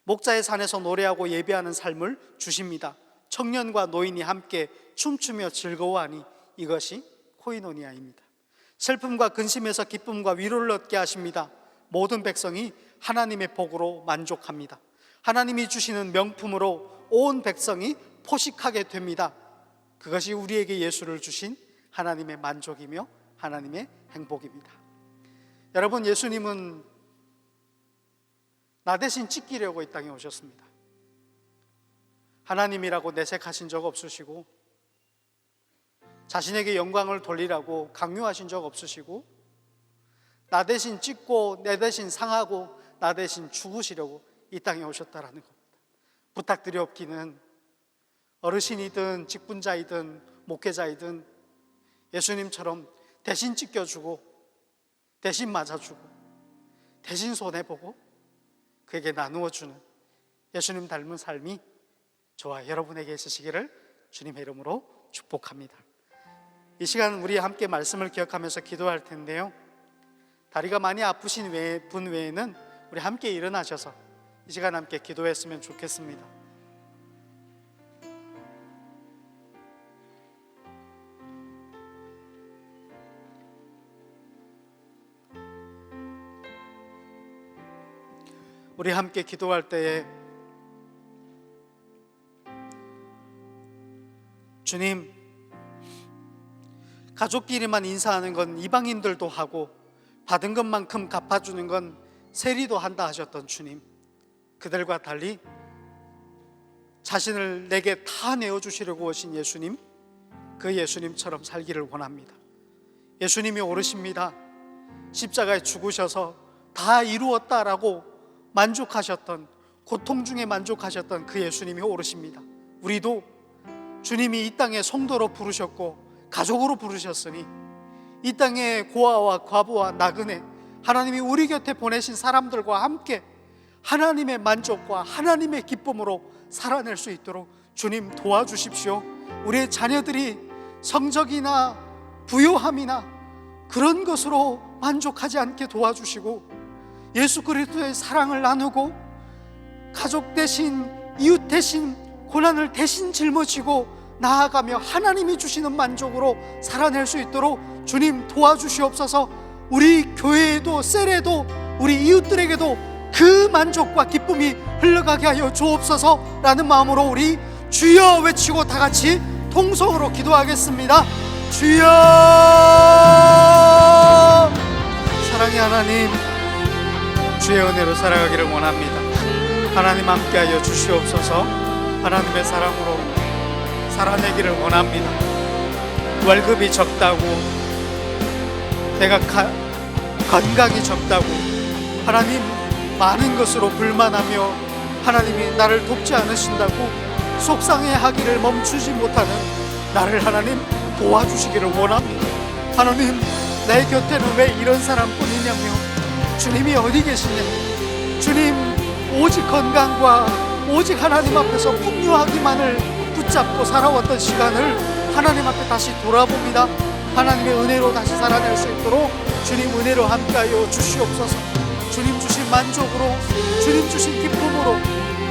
목자의 산에서 노래하고 예배하는 삶을 주십니다. 청년과 노인이 함께 춤추며 즐거워하니 이것이 코이노니아입니다. 슬픔과 근심에서 기쁨과 위로를 얻게 하십니다. 모든 백성이 하나님의 복으로 만족합니다. 하나님이 주시는 명품으로 온 백성이 포식하게 됩니다. 그것이 우리에게 예수를 주신 하나님의 만족이며 하나님의 행복입니다. 여러분, 예수님은 나 대신 찢기려고 이 땅에 오셨습니다. 하나님이라고 내색하신 적 없으시고 자신에게 영광을 돌리라고 강요하신 적 없으시고 나 대신 찢고 내 대신 상하고 나 대신 죽으시려고 이 땅에 오셨다라는 겁니다. 부탁드리옵기는 어르신이든 직분자이든 목회자이든 예수님처럼 대신 찢겨주고 대신 맞아주고 대신 손해보고 그에게 나누어주는 예수님 닮은 삶이 저와 여러분에게 있으시기를 주님의 이름으로 축복합니다. 이 시간 우리 함께 말씀을 기억하면서 기도할 텐데요, 다리가 많이 아프신 분 외에는 우리 함께 일어나셔서 이 시간 함께 기도했으면 좋겠습니다. 우리 함께 기도할 때에 주님, 가족끼리만 인사하는 건 이방인들도 하고 받은 것만큼 갚아주는 건 세리도 한다 하셨던 주님, 그들과 달리 자신을 내게 다 내어주시려고 오신 예수님, 그 예수님처럼 살기를 원합니다. 예수님이 오르십니다. 십자가에 죽으셔서 다 이루었다라고 만족하셨던, 고통 중에 만족하셨던 그 예수님이 오르십니다. 우리도 주님이 이 땅에 성도로 부르셨고 가족으로 부르셨으니 이 땅의 고아와 과부와 나그네, 하나님이 우리 곁에 보내신 사람들과 함께 하나님의 만족과 하나님의 기쁨으로 살아낼 수 있도록 주님 도와주십시오. 우리의 자녀들이 성적이나 부요함이나 그런 것으로 만족하지 않게 도와주시고 예수 그리스도의 사랑을 나누고 가족 대신, 이웃 대신, 고난을 대신 짊어지고 나아가며 하나님이 주시는 만족으로 살아낼 수 있도록 주님 도와주시옵소서. 우리 교회에도 셀에도 우리 이웃들에게도 그 만족과 기쁨이 흘러가게 하여 주옵소서 라는 마음으로 우리 주여 외치고 다 같이 통성으로 기도하겠습니다. 주여! 사랑의 하나님, 주의 은혜로 살아가기를 원합니다. 하나님 함께하여 주시옵소서. 하나님의 사랑으로 살아내기를 원합니다. 월급이 적다고, 내가 건강이 적다고, 하나님 많은 것으로 불만하며 하나님이 나를 돕지 않으신다고 속상해하기를 멈추지 못하는 나를 하나님 도와주시기를 원합니다. 하나님, 내 곁에는 왜 이런 사람뿐이냐며, 주님이 어디 계시냐, 주님 오직 건강과 오직 하나님 앞에서 풍요하기만을 붙잡고 살아왔던 시간을 하나님 앞에 다시 돌아봅니다. 하나님의 은혜로 다시 살아낼 수 있도록 주님 은혜로 함께하여 주시옵소서. 주님 주신 만족으로, 주님 주신 기쁨으로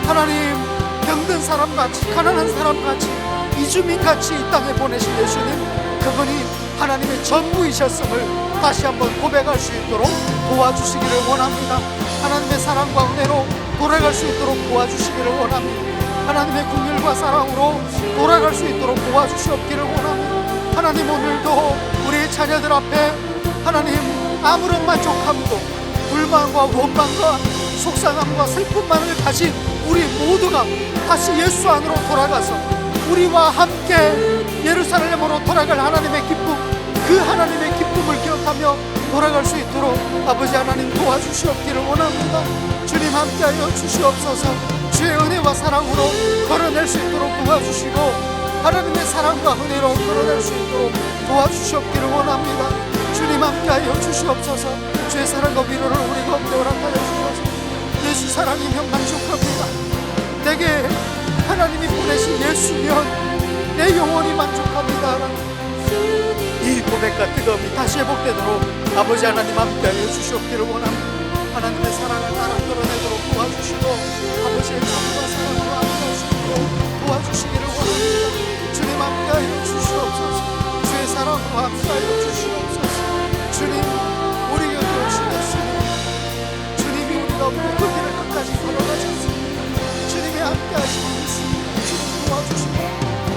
하나님 병든 사람같이, 가난한 사람같이 이주민같이 이 땅에 보내신 예수님, 그분이 하나님의 전부이셨음을 다시 한번 고백할 수 있도록 도와주시기를 원합니다. 하나님의 사랑과 은혜로 돌아갈 수 있도록 도와주시기를 원합니다. 하나님의 긍휼과 사랑으로 돌아갈 수 있도록 도와주시옵기를 원합니다. 하나님, 오늘도 우리 자녀들 앞에 하나님 아무런 만족함도 불만과 원망과 속상함과 슬픔만을 가진 우리 모두가 다시 예수 안으로 돌아가서 우리와 함께 예루살렘으로 돌아갈 하나님의 기쁨, 그 하나님의 기쁨을 기억하며 돌아갈 수 있도록 아버지 하나님 도와주시옵기를 원합니다. 주님, 함께하여 주시옵소서. 주의 은혜와 사랑으로 걸어낼 수 있도록 도와주시고 하나님의 사랑과 은혜로 걸어낼 수 있도록 도와주시옵기를 원합니다. 주님, 함께하여 주시옵소서. 주의 사랑과 위로를 우리 가운데 허락하여 주셔서 예수 사랑이면 만족합니다. 내게 하나님이 보내신 예수면 내 영혼이 만족합니다. 이 고백과 뜨거움이 다시 회복되도록 아버지 하나님 함께하여 주시옵기를 원합니다. 하나님의 사랑을 따라 끌어내도록 도와주시고 아버지의 정과 사랑으로 함께할 수 있도록 도와주시기를 원합니다. 주님, 함께하여 주시옵소서. 주의 사랑으로 함께하여 주시옵소서. 주님, 우리 곁에 오신 예수님, 주님이 우리 가운데 그 길을 끝까지 걸어가셨습니다. 주님이 함께하시는 예수님, 주님 도와주시고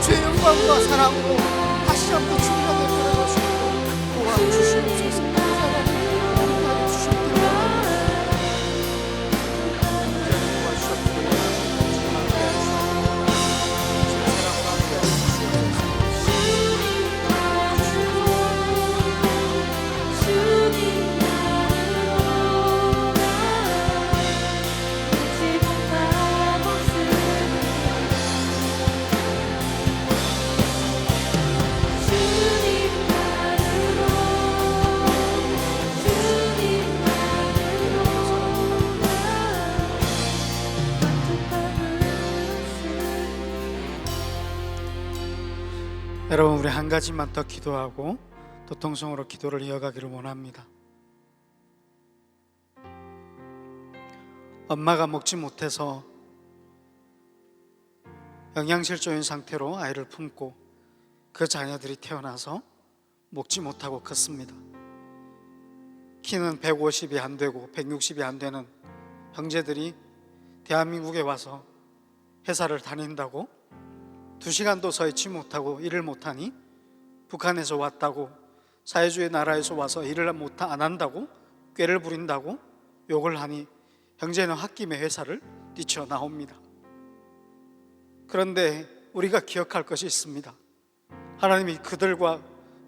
주의 영광과 사랑으로 다시 한번 충만하게 걸어갈 수 있도록 도와주시옵소서. 함께하여 주시옵기를 원합니다. 여러분, 우리 한 가지만 더 기도하고 또 통성으로 기도를 이어가기를 원합니다. 엄마가 먹지 못해서 영양실조인 상태로 아이를 품고 그 자녀들이 태어나서 먹지 못하고 컸습니다. 키는 150이 안 되고 160이 안 되는 형제들이 대한민국에 와서 회사를 다닌다고 2시간도 서 있지 못하고 일을 못하니 북한에서 왔다고, 사회주의 나라에서 와서 일을 안 한다고, 꾀를 부린다고 욕을 하니 형제는 홧김에 회사를 뛰쳐나옵니다. 그런데 우리가 기억할 것이 있습니다. 하나님이 그들과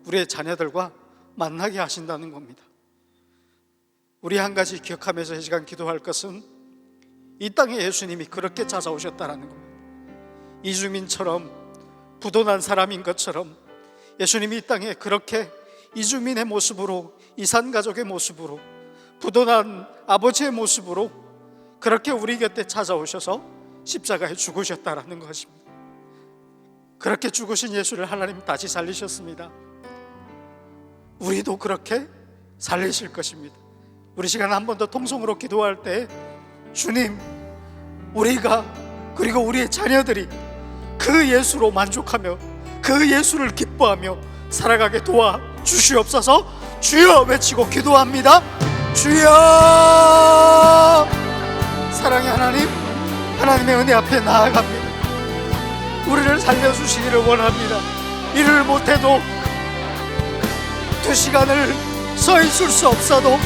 우리의 자녀들과 만나게 하신다는 겁니다. 우리 한 가지 기억하면서 이 시간 기도할 것은 이 땅에 예수님이 그렇게 찾아오셨다는 겁니다. 이주민처럼 부도난 사람인 것처럼 예수님이 이 땅에 그렇게 이주민의 모습으로, 이산가족의 모습으로, 부도난 아버지의 모습으로 그렇게 우리 곁에 찾아오셔서 십자가에 죽으셨다는 것입니다. 그렇게 죽으신 예수를 하나님 다시 살리셨습니다. 우리도 그렇게 살리실 것입니다. 우리 시간 한 번 더 통성으로 기도할 때 주님, 우리가 그리고 우리의 자녀들이 그 예수로 만족하며 그 예수를 기뻐하며 살아가게 도와주시옵소서. 주여 외치고 기도합니다. 주여! 사랑의 하나님, 하나님의 은혜 앞에 나아갑니다. 우리를 살려주시기를 원합니다. 일을 못해도 2시간을 서 있을 수 없어도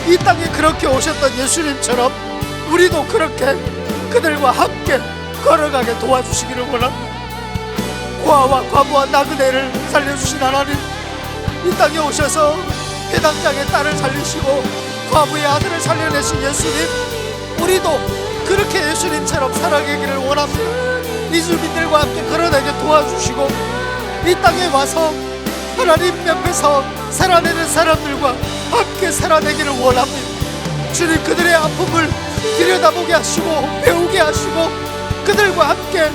이 땅에 그렇게 오셨던 예수님처럼 우리도 그렇게 그들과 함께 걸어가게 도와주시기를 원합니다. 고아와 과부와 나그네를 살려주신 하나님, 이 땅에 오셔서 회당장의 딸을 살리시고 과부의 아들을 살려내신 예수님, 우리도 그렇게 예수님처럼 살아가기를 원합니다. 이주민들과 함께 걸어내게 도와주시고 이 땅에 와서 하나님 옆에서 살아내는 사람들과 함께 살아내기를 원합니다. 주님, 그들의 아픔을 들여다보게 하시고 배우게 하시고 그들과 함께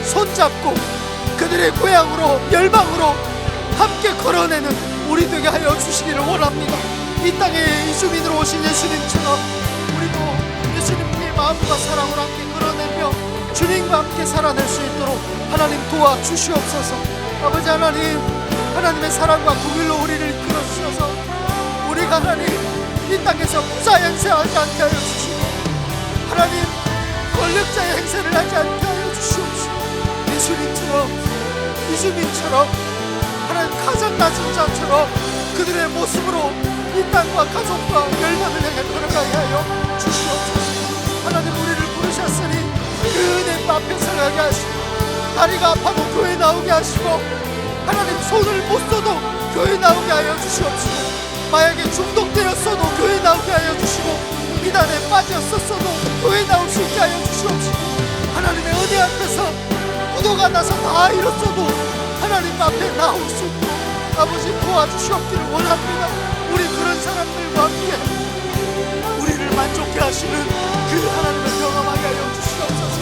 손잡고 그들의 고향으로, 열방으로 함께 걸어내는 우리 되게 하여 주시기를 원합니다. 이 땅에 이주민으로 오신 예수님처럼 우리도 예수님의 마음과 사랑으로 함께 걸어내며 주님과 함께 살아낼 수 있도록 하나님 도와주시옵소서. 아버지 하나님, 하나님의 사랑과 긍휼로 우리를 이끌어 주셔서 우리가 하나님 이 땅에서 부자 행세하지 않게 하여 주시고 하나님 권력자의 행세를 하지 않게 하여 주시옵시고 이주민처럼 하나님 가장 낮은 자처럼 그들의 모습으로 이 땅과 가족과 열방을 향해 걸어가게 하여 주시옵소서. 하나님 우리를 부르셨으니 그 은혜 앞에 서가게 하시고 다리가 아파도 교회 나오게 하시고 하나님 손을 못 써도 교회 나오게 하여 주시옵시고 마약에 중독되었어도 교회 나오게 하여 주시고 이단에 빠졌었어도 교회 나올 수 있게 하여 주시옵시고 하나님의 은혜 앞에서 구도가 나서 다 잃었어도 하나님 앞에 나올 수 있도록 아버지 도와주시옵기를 원합니다. 우리 그런 사람들과 함께 우리를 만족케 하시는 그 하나님을 경험하게 하여 주시옵소서.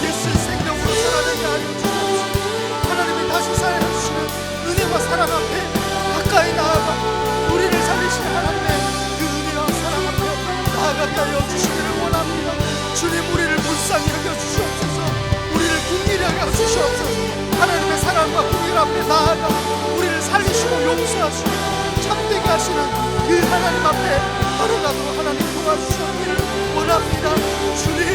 예수의 생명으로 살아내게 하여 주시옵소서. 하나님이 다시 살려주시는 은혜와 사랑 앞에 가까이 나아가 우리를 살리시는 하나님의 그 은혜와 사랑 앞에 나아가게 하여 주시기를 원합니다. 주님 우리를 불쌍히 여겨 주시옵소서. 우리를 긍휼히 여겨 주시옵소서. 하나님의 사랑과 긍휼 앞에 나아가 우리를 살리시고 용서하시고 참되게 하시는 그 하나님 앞에 걸어가도록 하나님 도와주시기를 원합니다. 주님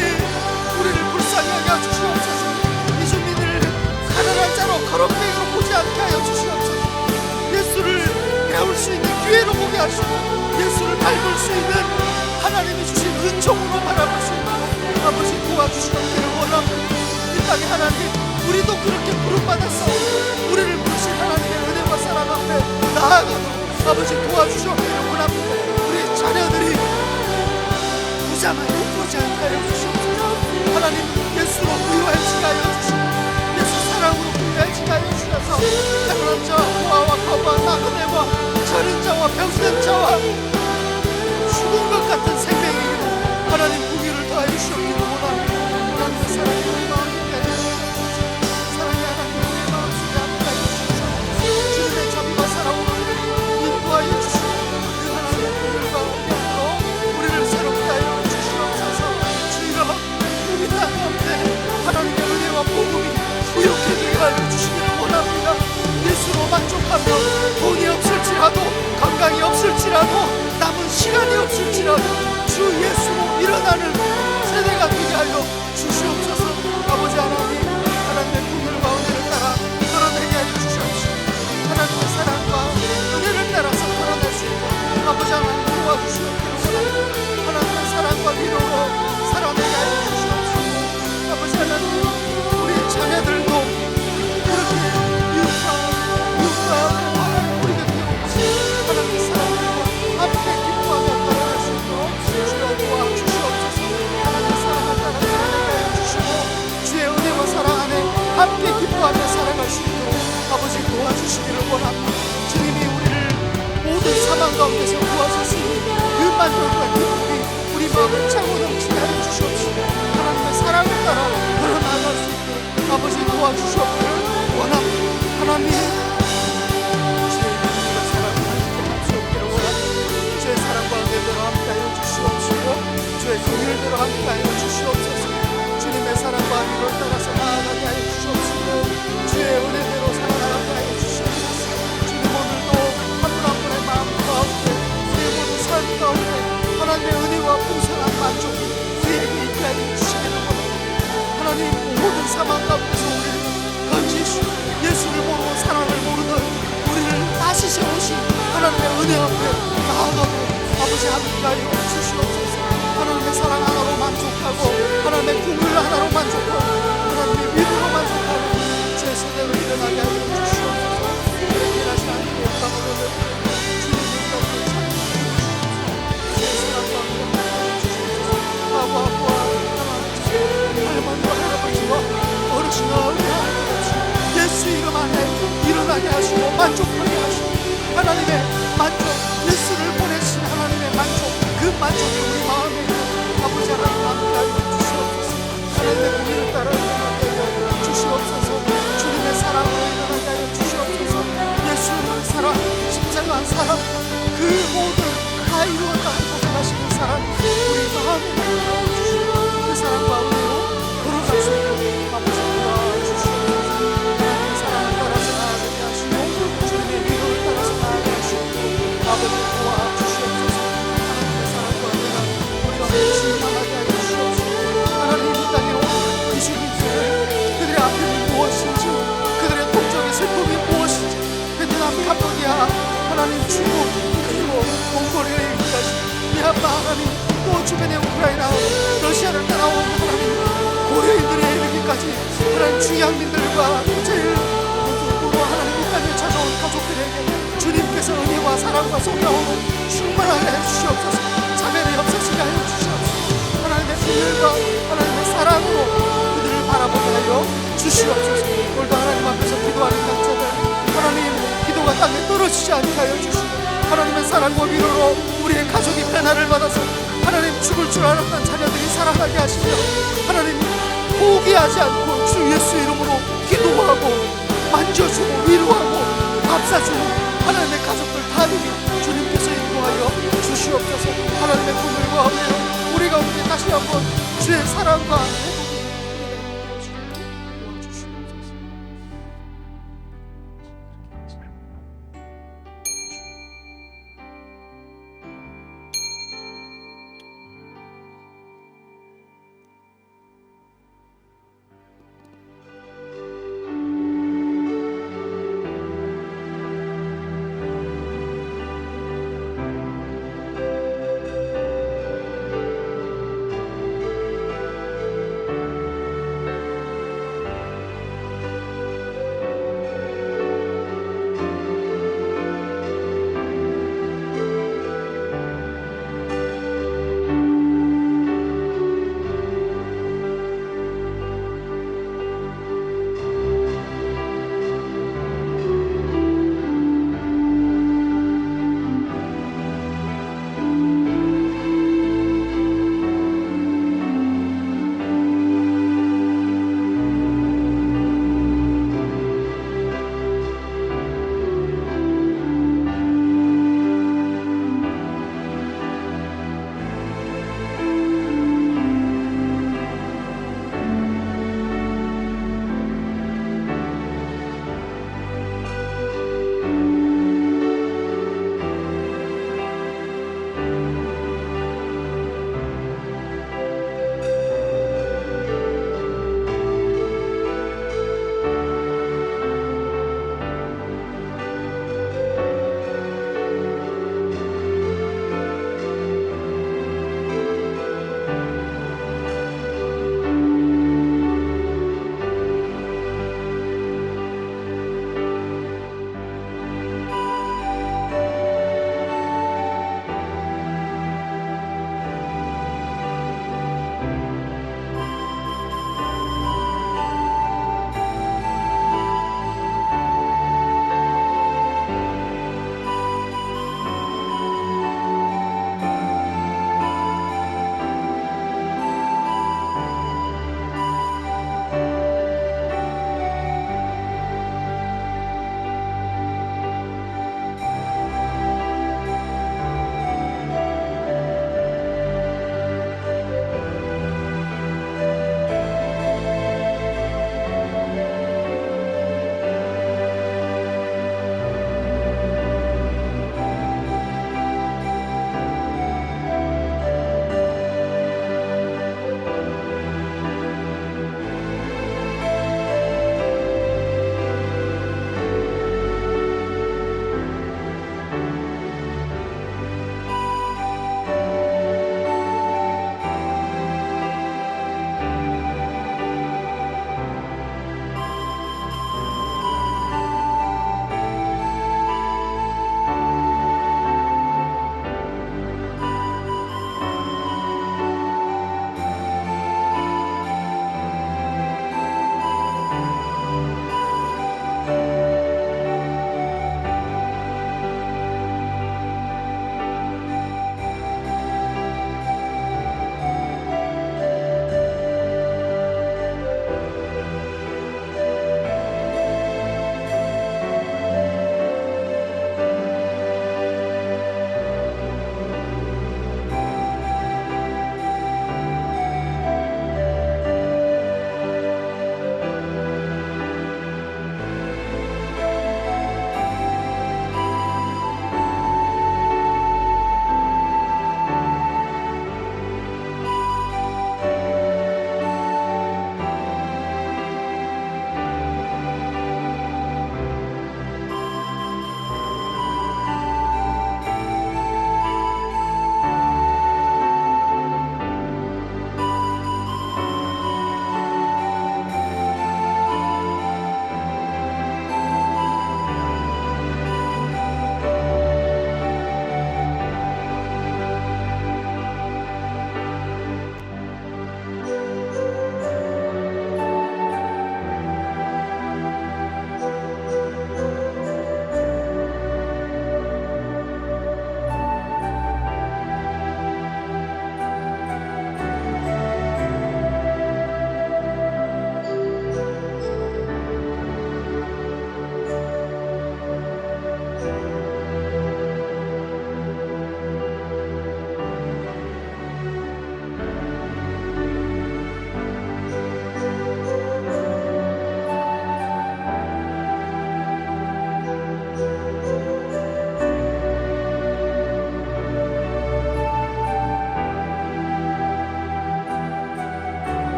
우리를 불쌍히 여겨 주시옵소서. 이주민을 가난한 자로 거렁뱅이로 보지 않게 하여 주시옵소서. 예수를 배울 수 있는 기회로 보게 하시고 예수를 밟을 수 있는 하나님이 주신 은총으로 바라볼 수 있도록 아버지 도와주시기를 원합니다. 이 땅에 하나님 우리도 그렇게 부름받았어 우리를 부르신 하나님의 은혜와 사랑 앞에 나아가도록 아버지 도와주시기를 원합니다. 우리 자녀들이 부자만 욕보지 않게 하여 주시옵소서. 하나님 예수로 부유해지게 하여 주시고 예수 사랑으로 부유해지게 하여 주셔서 가난한 자와 고아와 거부와 나그네와 자는 자와 병든 자와 죽은 것 같은 생명이기로 하나님 긍휼을 더하여 주시옵기를 원합니다. 하나님의 사랑이 우리 마음에 있게 하여 주시옵소서. 사랑의 하나님 우리의 마음속에 함께 하여 주시옵소서. 주님의 자비와 사랑으로 인도하여 주시고 그 하나님의 긍휼과 은혜로 우리를 새롭게 하여 주시옵소서. 주여 우리 땅 가운데 하나님의 은혜와 복음이 부욕해지게 하여 주시기를 원합니다. 예수로 만족하며 돈이 없을지라도 건강이 없을지라도 남은 시간이 없을지라도 주 예수로 일어나는 세대가 되게 하여 주시옵소서. 아버지 하나님 하나님의 긍휼과 은혜를 따라 걸어내게 하여 주시옵시고 하나님의 사랑과 은혜를 따라서 걸어낼 수 있도록 아버지 하나님 도와주시옵기를 원합니다. 하나님의 사랑과 위로로 살아내게 하여 주시옵시고 아버지 하나님 우리 자녀들도 그렇게 유익하고 하나님 우리 곁에 오시 하나님의 사랑과 함께 기뻐하며 따라갈 수 있도록 주여 도와주시옵소서. 하나님의 사랑을 따라 살아내게 하여 주시고 주의 은혜와 사랑 안에 함께 기뻐하며 살아갈 수 있도록 아버지 도와주시기를 원합니다. 주님이 우리를 모든 사망 가운데서 구하셨으니 그 만족과 기쁨이 우리 마음을 차고 넘치게 하여 주시옵시고 하나님의 사랑을 따라 걸어나갈 수 있도록 아버지 도와주시옵기를 원합니다. 하나님 주의 긍휼과 사랑을 함께 하시옵기를 원합니다. 주의 사랑과 은혜대로 함께 하여 주시옵시고 주의 긍휼대로 함께 하여 주시옵소서. 주님의 사랑과 위로를 따라서 나아가게 하여 주시옵시고 주의 은혜대로 살아나가게 하여 주시옵소서. 주님 오늘도 한 분 한 분의 마음 가운데 우리의 모든 삶 가운데 하나님의 은혜와 풍성한 만족이 우리에게 있게 하여 주시기를 원합니다. 하나님 모든 상황 가운데서 우리를 건지시고 예수를 모르고 사랑을 모르는 우리를 다시 세우신 하나님의 은혜 앞에 나아가고 아버지 함께 하여 주시옵소서. 하나님의 사랑 하나로 만족하고 하나님의 긍휼 하나로 만족하고 하나님의 위로로 만족하고 제 세대로 일어나게 하여 주시옵소서. 그렇게 하신 하나님의 영광을 주님의 영광을 찬양하옵소서. 제 사랑과 함께 주시옵소서. 아버지와 할머니와 할아버지와 어르신과 어린아이들 예수 이름 안에 일어나게 하시고 만족하게 하시고 하나님의 만족 예수를 보내신 하나님의 만족 그 만족이 우리 하나님 중국 그리고 몽골에 이르기까지 이 아빠 하나님 또 주변의 우크라이나 러시아를 따라오고 하나님 고려인들에 이르기까지 하나님 중양민들과 제일 우로 하나님 이 땅에 찾아온 가족들에게 주님께서 은혜와 사랑과 성령으로 충만하게 해주시옵소서. 자매를 없애시게 하여 주시옵소서. 하나님의 은혜와 하나님의 사랑으로 그들을 바라보게 하여 주시옵소서. 오늘도 하나님 앞에서 기도하는 각자들 하나님 기도가 땅에 떨어지지 않게 하여 주시고 하나님의 사랑과 위로로 우리의 가족이 변화를 받아서 하나님 죽을 줄 알았던 자녀들이 살아나게 하시며 하나님 포기하지 않고 주 예수 이름으로 기도하고 만져주고 위로하고 밥 사주고 하나님의 가족들 다 되게 주님께서 인도하여 주시옵소서. 하나님의 분들과 은혜로 우리 가운데 다시 한번 주의 사랑과